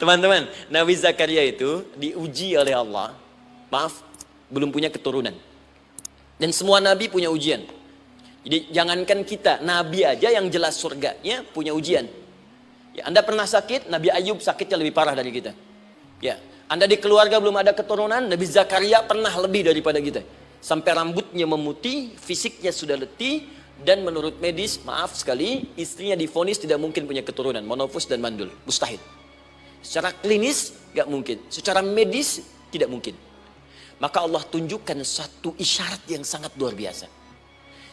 Teman-teman, Nabi Zakaria itu diuji oleh Allah. Maaf, belum punya keturunan. Dan semua nabi punya ujian. Jadi jangankan kita, nabi aja yang jelas surganya punya ujian. Ya, Anda pernah sakit, Nabi Ayub sakitnya lebih parah dari kita. Ya, Anda di keluarga belum ada keturunan, Nabi Zakaria pernah lebih daripada kita. Sampai rambutnya memutih, fisiknya sudah letih, dan menurut medis, maaf sekali, istrinya divonis tidak mungkin punya keturunan, monofus dan mandul, mustahil. Secara klinis gak mungkin, secara medis tidak mungkin. Maka Allah tunjukkan satu isyarat yang sangat luar biasa.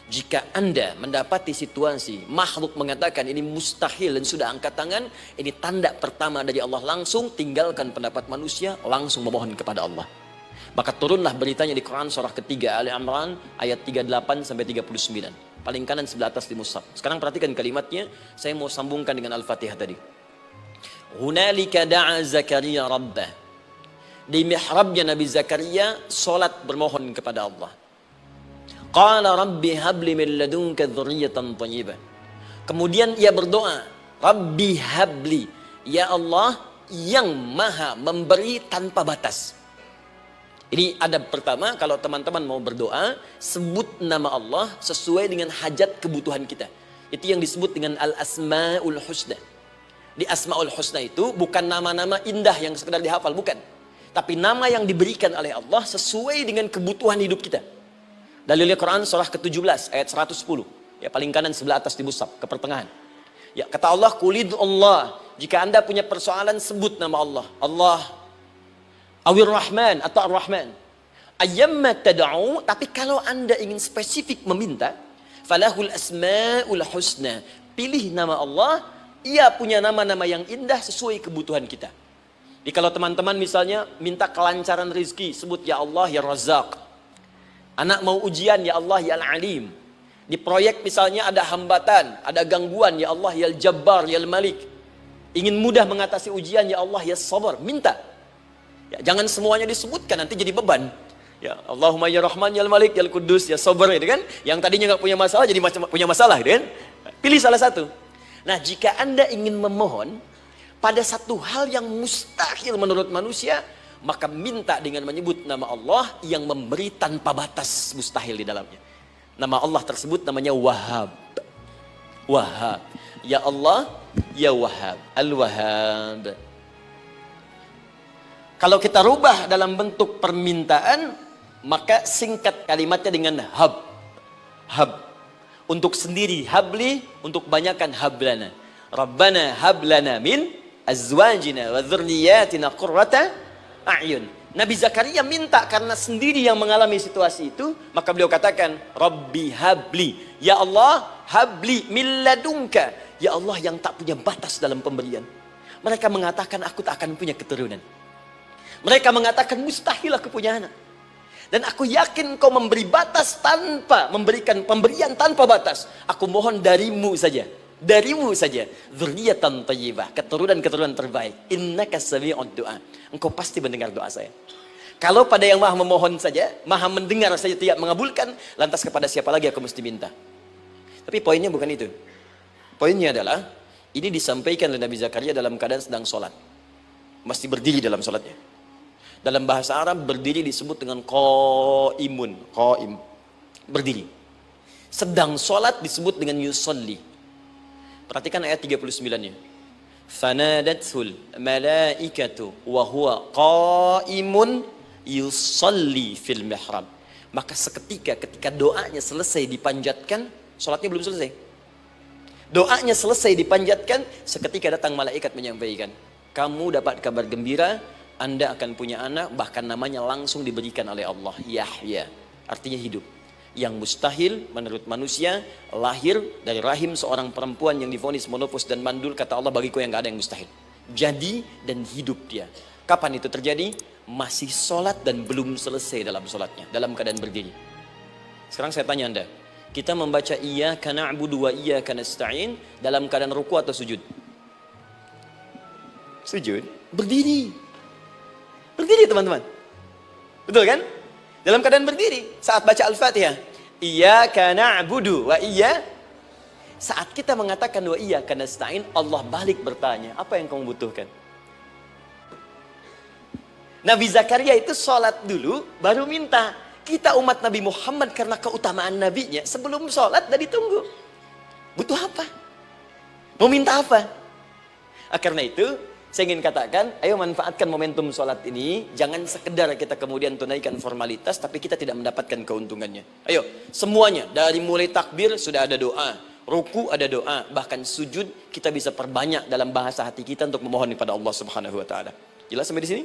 Jika Anda mendapati situasi makhluk mengatakan ini mustahil dan sudah angkat tangan, ini tanda pertama dari Allah, langsung tinggalkan pendapat manusia, langsung memohon kepada Allah. Maka turunlah beritanya di Quran surah ketiga Ali Imran ayat 38 sampai 39. Paling kanan sebelah atas di mushaf. Sekarang perhatikan kalimatnya, saya mau sambungkan dengan Al-Fatihah tadi. Hunalika da'a Zakaria rabbah. Di mihrabnya Nabi Zakaria salat bermohon kepada Allah. Qala rabbi habli min ladunka dzurriyyatan thayyibah. Kemudian ia berdoa, Rabbi habli, ya Allah yang maha memberi tanpa batas. Ini adab pertama, kalau teman-teman mau berdoa, sebut nama Allah sesuai dengan hajat kebutuhan kita. Itu yang disebut dengan al-asma'ul husna. Di Asma'ul Husna itu bukan nama-nama indah yang sekedar dihafal, bukan. Tapi nama yang diberikan oleh Allah sesuai dengan kebutuhan hidup kita. Dalilnya Quran surah ke-17 ayat 110. Ya, paling kanan sebelah atas di mushaf, ke pertengahan. Ya, kata Allah, Qulid Allah. Jika Anda punya persoalan, sebut nama Allah. Allah, Awir Rahman atau Ar-Rahman. Ayyamma tad'u, tapi kalau Anda ingin spesifik meminta, falahul asma'ul husna. Pilih nama Allah. Ia punya nama-nama yang indah sesuai kebutuhan kita. Jadi kalau teman-teman misalnya minta kelancaran rezeki, sebut ya Allah ya Razzaq. Anak mau ujian, ya Allah ya Al-Alim. Di proyek misalnya ada hambatan, ada gangguan, ya Allah ya Al-Jabbar ya Al-Malik. Ingin mudah mengatasi ujian, ya Allah ya Sabar. Minta. Ya, jangan semuanya disebutkan, nanti jadi beban. Ya Allahumma ya Rahman ya Al-Malik ya Al-Quddus ya Sabar, gitu kan. Yang tadinya nggak punya masalah jadi punya masalah, gitu kan. Pilih salah satu. Nah, jika Anda ingin memohon pada satu hal yang mustahil menurut manusia, maka minta dengan menyebut nama Allah yang memberi tanpa batas, mustahil di dalamnya. Nama Allah tersebut namanya Wahhab. Wahhab. Ya Allah, ya Wahhab. Al-Wahhab. Kalau kita rubah dalam bentuk permintaan, maka singkat kalimatnya dengan hab. Hab. Untuk sendiri habli, untuk banyakkan hablana. Rabbana hablana min azwajina wa dzurriyyatina qurrata a'yun. Nabi Zakaria minta karena sendiri yang mengalami situasi itu, maka beliau katakan, Rabbi habli, ya Allah habli min ladunka, ya Allah yang tak punya batas dalam pemberian. Mereka mengatakan aku tak akan punya keturunan. Mereka mengatakan mustahil aku punya anak. Dan aku yakin kau memberi batas tanpa memberikan pemberian tanpa batas. Aku mohon darimu saja. Darimu saja. Dzurriyyatan thayyibah, keturunan-keturunan terbaik. Innaka sami'ud du'a. Engkau pasti mendengar doa saya. Kalau pada yang maha memohon saja, maha mendengar saja tidak mengabulkan, lantas kepada siapa lagi aku mesti minta? Tapi poinnya bukan itu. Poinnya adalah, ini disampaikan oleh Nabi Zakaria dalam keadaan sedang sholat. Masih berdiri dalam sholatnya. Dalam bahasa Arab berdiri disebut dengan qaimun, qaim, berdiri. Sedang sholat disebut dengan yusalli. Perhatikan ayat 39-nya. Fanadatul malaikatu wa huwa qaimun yusalli fil mihrab. Maka seketika ketika doanya selesai dipanjatkan, sholatnya belum selesai. Doanya selesai dipanjatkan, seketika datang malaikat menyampaikan, kamu dapat kabar gembira, Anda akan punya anak, bahkan namanya langsung diberikan oleh Allah, Yahya, artinya hidup. Yang mustahil menurut manusia, lahir dari rahim seorang perempuan yang divonis monofus dan mandul, kata Allah, bagiku yang gak ada yang mustahil. Jadi dan hidup dia. Kapan itu terjadi? Masih sholat dan belum selesai dalam sholatnya, dalam keadaan berdiri. Sekarang saya tanya Anda, kita membaca iyyaka na'budu wa iyyaka nasta'in dalam keadaan ruku atau sujud? Sujud, berdiri. Berdiri teman-teman. Betul kan? Dalam keadaan berdiri saat baca Al-Fatihah. Iyyaka na'budu wa iyya. Saat kita mengatakan wa iyyaka nasta'in, Allah balik bertanya, apa yang kamu butuhkan? Nabi Zakaria itu sholat dulu, baru minta. Kita umat Nabi Muhammad karena keutamaan nabinya, sebelum sholat udah ditunggu. Butuh apa? Mau minta apa? Karena itu, saya ingin katakan, ayo manfaatkan momentum sholat ini. Jangan sekedar kita kemudian tunaikan formalitas, tapi kita tidak mendapatkan keuntungannya. Ayo, semuanya, dari mulai takbir sudah ada doa. Ruku ada doa, bahkan sujud kita bisa perbanyak dalam bahasa hati kita untuk memohon kepada Allah Subhanahu wa taala. Jelas sampai di sini?